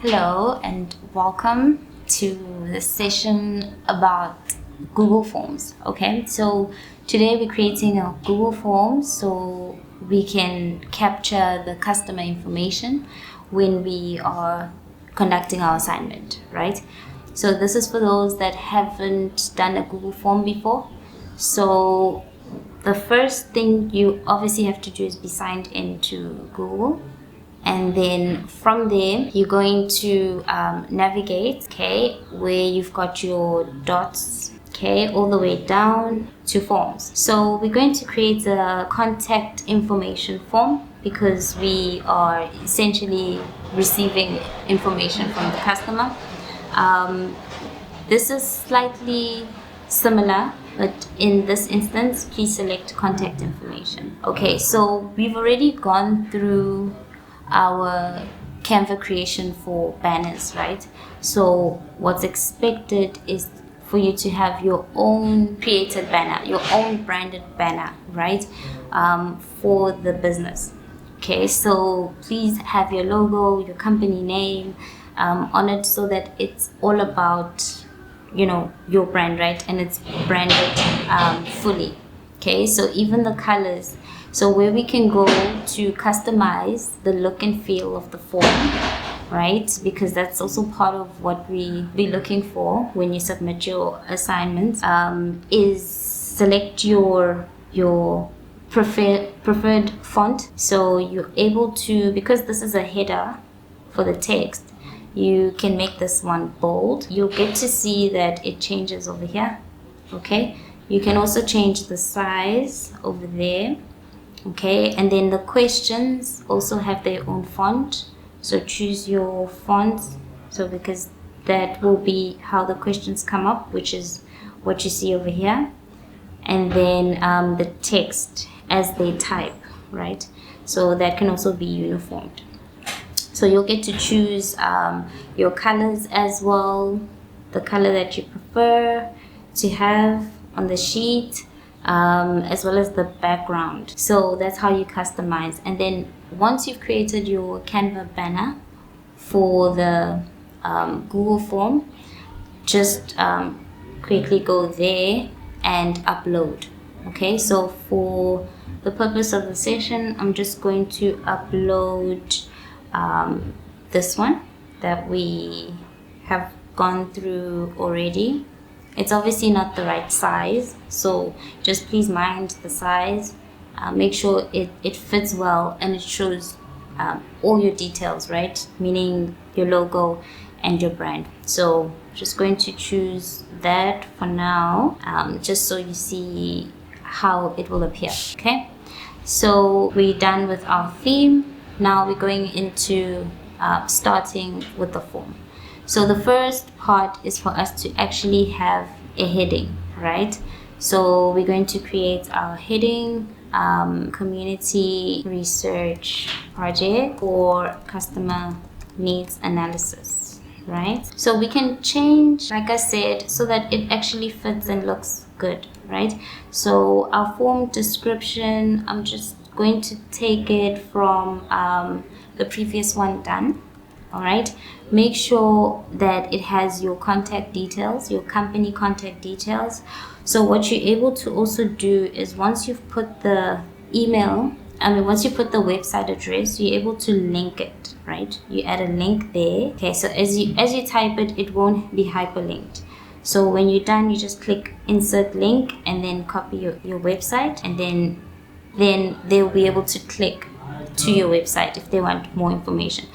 Hello and welcome to the session about Google Forms. Okay, so today we're creating a Google Form so we can capture the customer information when we are conducting our assignment, right? So this is for those that haven't done a Google Form before. So the first thing you obviously have to do is be signed into Google. And then from there, you're going to navigate, okay, where you've got your dots, okay, all the way down to forms. So we're going to create a contact information form because we are essentially receiving information from the customer. This is slightly similar, but in this instance, please select contact information. Okay, so we've already gone through our Canva creation for banners, right? So what's expected is for you to have your own created banner, your own branded banner, right? For the business. Okay, so please have your logo, your company name on it so that it's all about, your brand, right? And it's branded fully. Okay, so even the colors. So where we can go to customize the look and feel of the form, right? Because that's also part of what we be looking for when you submit your assignments. Is select your preferred font. So you're able to, because this is a header for the text, you can make this one bold. You'll get to see that it changes over here. Okay, you can also change the size over there. Okay, and then the questions also have their own font, so choose your fonts, so because that will be how the questions come up, which is what you see over here. And then the text as they type, right? So that can also be uniformed. So you'll get to choose your colors as well, the color that you prefer to have on the sheet, as well as the background. So that's how you customize. And then once you've created your Canva banner for the Google form, just quickly go there and upload. Okay, so for the purpose of the session, I'm just going to upload this one that we have gone through already. It's obviously not the right size, so just please mind the size. Make sure it fits well and it shows all your details, right? Meaning your logo and your brand. So just going to choose that for now, just so you see how it will appear. Okay, so we're done with our theme. Now we're going into starting with the form. So the first part is for us to actually have a heading, right? So we're going to create our heading, community research project for customer needs analysis, right? So we can change, like I said, so that it actually fits and looks good, right? So our form description, I'm just going to take it from the previous one done. All right, make sure that it has your contact details, your company contact details. So what you're able to also do is once you've put the once you put the website address, you're able to link it, right? You add a link there. Okay, so as you type it, it won't be hyperlinked. So when you're done, you just click insert link and then copy your website, and then they'll be able to click to your website if they want more information.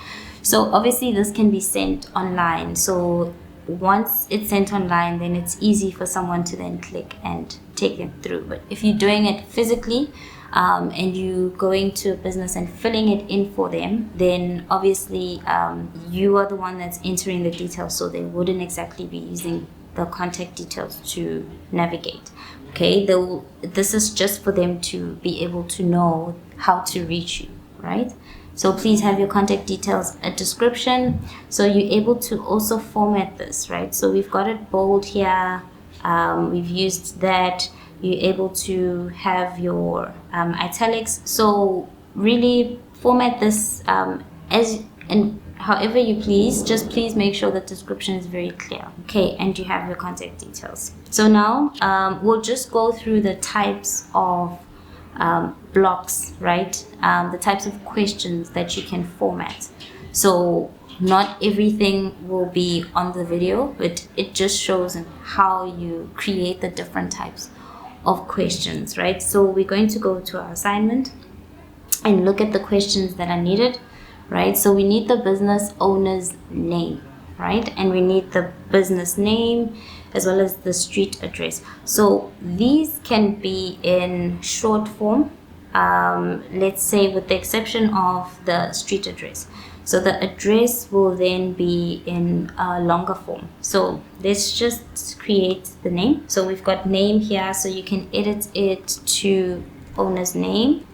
So obviously this can be sent online. So once it's sent online, then it's easy for someone to then click and take it through. But if you're doing it physically and you going to a business and filling it in for them, then obviously you are the one that's entering the details. So they wouldn't exactly be using the contact details to navigate. Okay, this is just for them to be able to know how to reach you, right? So please have your contact details, a description. So you're able to also format this, right? So we've got it bold here. We've used that. You're able to have your italics. So really format this as and however you please, just please make sure the description is very clear. Okay, and you have your contact details. So now we'll just go through the types of blocks, right? The types of questions that you can format. So not everything will be on the video, but it just shows how you create the different types of questions, right? So we're going to go to our assignment and look at the questions that are needed, right? So we need the business owner's name, right? And we need the business name as well as the street address. So these can be in short form, let's say with the exception of the street address. So the address will then be in a longer form. So let's just create the name. So we've got name here, so you can edit it to owner's name.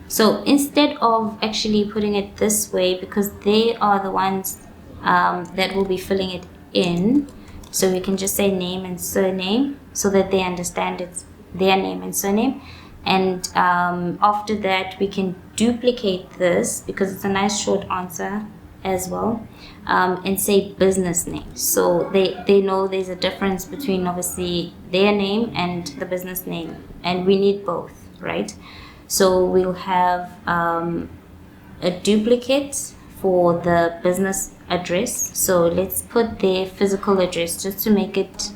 So instead of actually putting it this way, because they are the ones that will be filling it in, so we can just say name and surname so that they understand it's their name and surname. And after that, we can duplicate this because it's a nice short answer as well, and say business name. So they know there's a difference between obviously their name and the business name, and we need both, right? So we'll have a duplicate for the business address. So let's put their physical address just to make it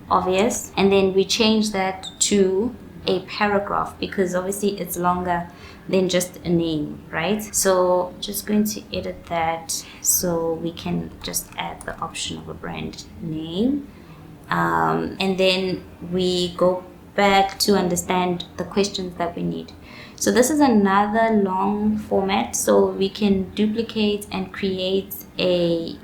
obvious. And then we change that to a paragraph because obviously it's longer than just a name, right? So just going to edit that so we can just add the option of a brand name. And then we go back to understand the questions that we need. So this is another long format, so we can duplicate and create the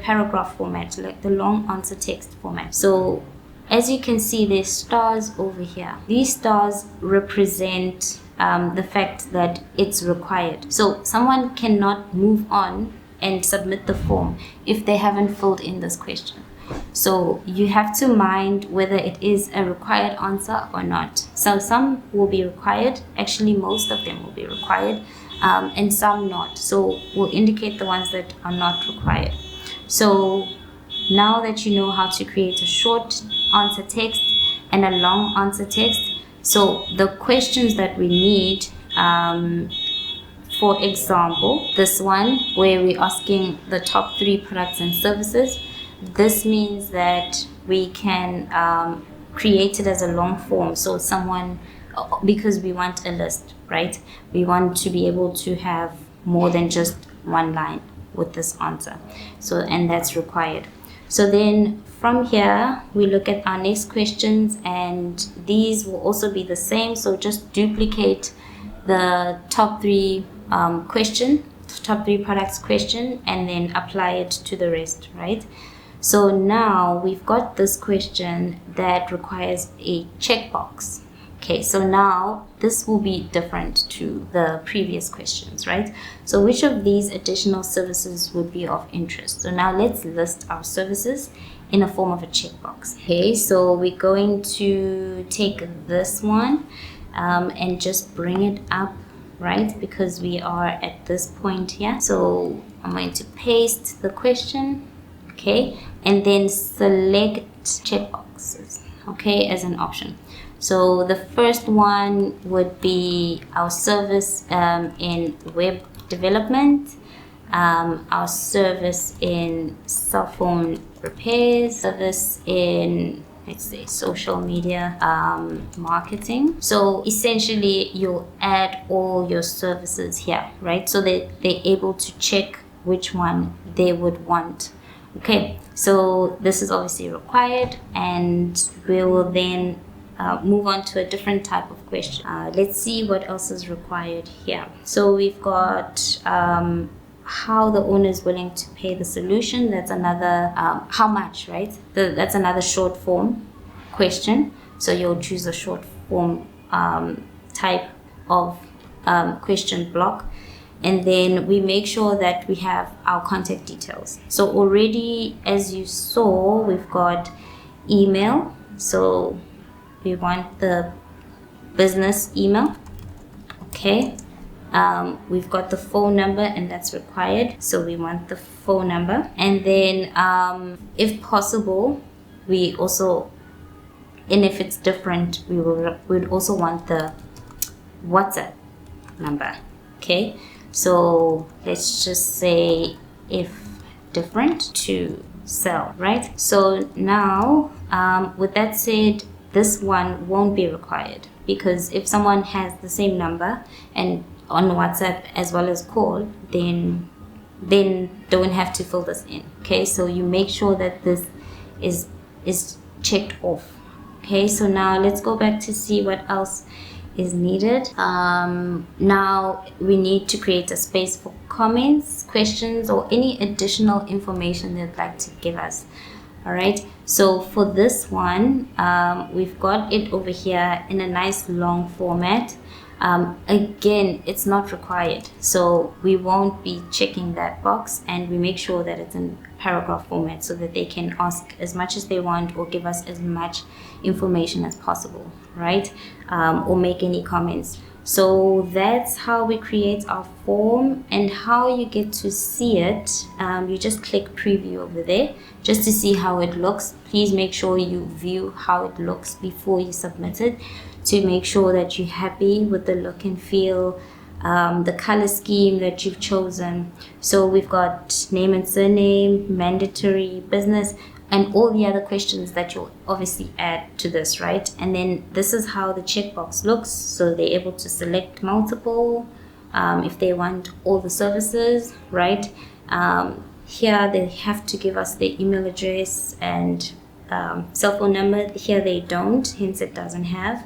paragraph format, like the long answer text format. So as you can see, there's stars over here. These stars represent the fact that it's required. So someone cannot move on and submit the form if they haven't filled in this question. So you have to mind whether it is a required answer or not. So some will be required, actually most of them will be required, and some not. So we'll indicate the ones that are not required. So now that you know how to create a short answer text and a long answer text, so the questions that we need, for example, this one where we're asking the top 3 products and services, this means that we can create it as a long form. So someone, because we want a list, right? We want to be able to have more than just one line with this answer. So, and that's required. So then from here, we look at our next questions, and these will also be the same. So just duplicate the top 3 top 3 products question, and then apply it to the rest, right? So now we've got this question that requires a checkbox. Okay, so now this will be different to the previous questions, right? So which of these additional services would be of interest? So now let's list our services in a form of a checkbox. Okay, so we're going to take this one and just bring it up, right? Because we are at this point here. So I'm going to paste the question. Okay, and then select checkboxes, okay, as an option. So the first one would be our service in web development, our service in cell phone repairs, service in, let's say, social media marketing. So essentially you'll add all your services here, right? So that they're able to check which one they would want. Okay, so this is obviously required, and we will then move on to a different type of question. Let's see what else is required here. So we've got how the owner is willing to pay the solution. That's another, how much, right? That's another short form question. So you'll choose a short form type of question block. And then we make sure that we have our contact details. So already, as you saw, we've got email. So we want the business email. Okay. We've got the phone number, and that's required, so we want the phone number. And then if possible, we also, and if it's different, we'd also want the WhatsApp number. Okay, so let's just say if different to sell, right? So now with that said, this one won't be required, because if someone has the same number and on WhatsApp as well as call, then don't have to fill this in. Okay, so you make sure that this is checked off. Okay, so now let's go back to see what else is needed. Now we need to create a space for comments, questions, or any additional information they'd like to give us. All right, so for this one, we've got it over here in a nice long format. Again, it's not required, so we won't be checking that box, and we make sure that it's in paragraph format so that they can ask as much as they want or give us as much information as possible, right? Or make any comments. So that's how we create our form, and how you get to see it. You just click preview over there just to see how it looks. Please make sure you view how it looks before you submit it, to make sure that you're happy with the look and feel, the color scheme that you've chosen. So we've got name and surname, mandatory, business, and all the other questions that you'll obviously add to this, right? And then this is how the checkbox looks. So they're able to select multiple, if they want all the services, right? Here they have to give us their email address and cell phone number. Here they don't, hence it doesn't have.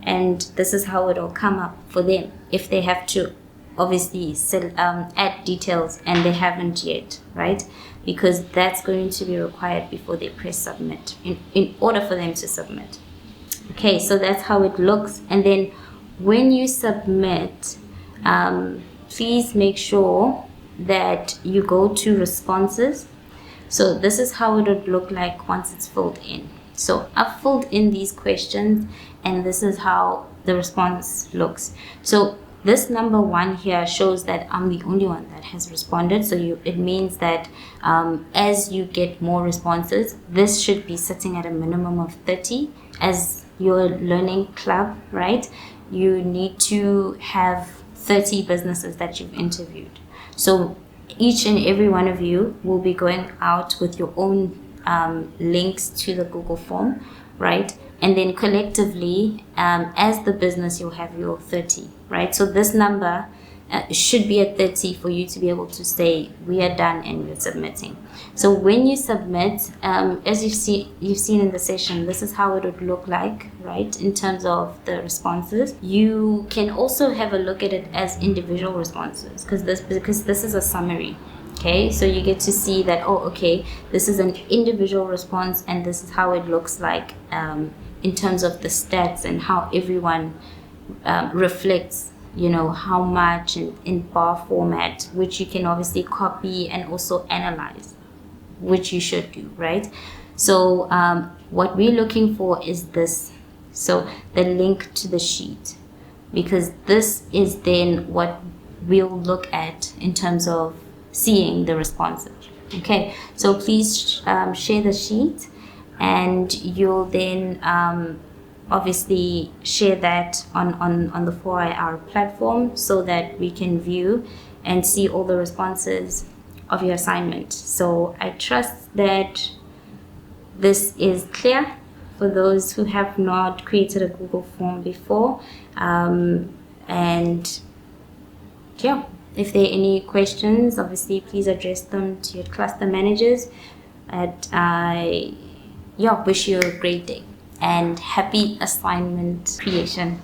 And this is how it'll come up for them if they have to obviously add details and they haven't yet, right? Because that's going to be required before they press submit in order for them to submit. Okay, so that's how it looks. And then when you submit, please make sure that you go to responses. So this is how it would look like once it's filled in. So I've filled in these questions, and this is how the response looks. So this number 1 here shows that I'm the only one that has responded. So it means that as you get more responses, this should be sitting at a minimum of 30 as your learning club, right? You need to have 30 businesses that you've interviewed. So each and every one of you will be going out with your own links to the Google form, right? And then collectively, as the business, you'll have your 30, right? So this number should be at 30 for you to be able to say we are done and we're submitting. So when you submit, as you've seen in the session, this is how it would look like, right? In terms of the responses, you can also have a look at it as individual responses, because this is a summary. Okay, so you get to see that, oh, okay, this is an individual response, and this is how it looks like in terms of the stats and how everyone reflects, how much in bar format, which you can obviously copy and also analyze, which you should do, right? So what we're looking for is this. So the link to the sheet, because this is then what we'll look at in terms of seeing the responses. Okay, so please share the sheet, and you'll then obviously share that on the 4IR platform so that we can view and see all the responses of your assignment. So I trust that this is clear for those who have not created a Google form before. And yeah, if there are any questions, obviously please address them to your cluster managers. And I wish you a great day and happy assignment creation.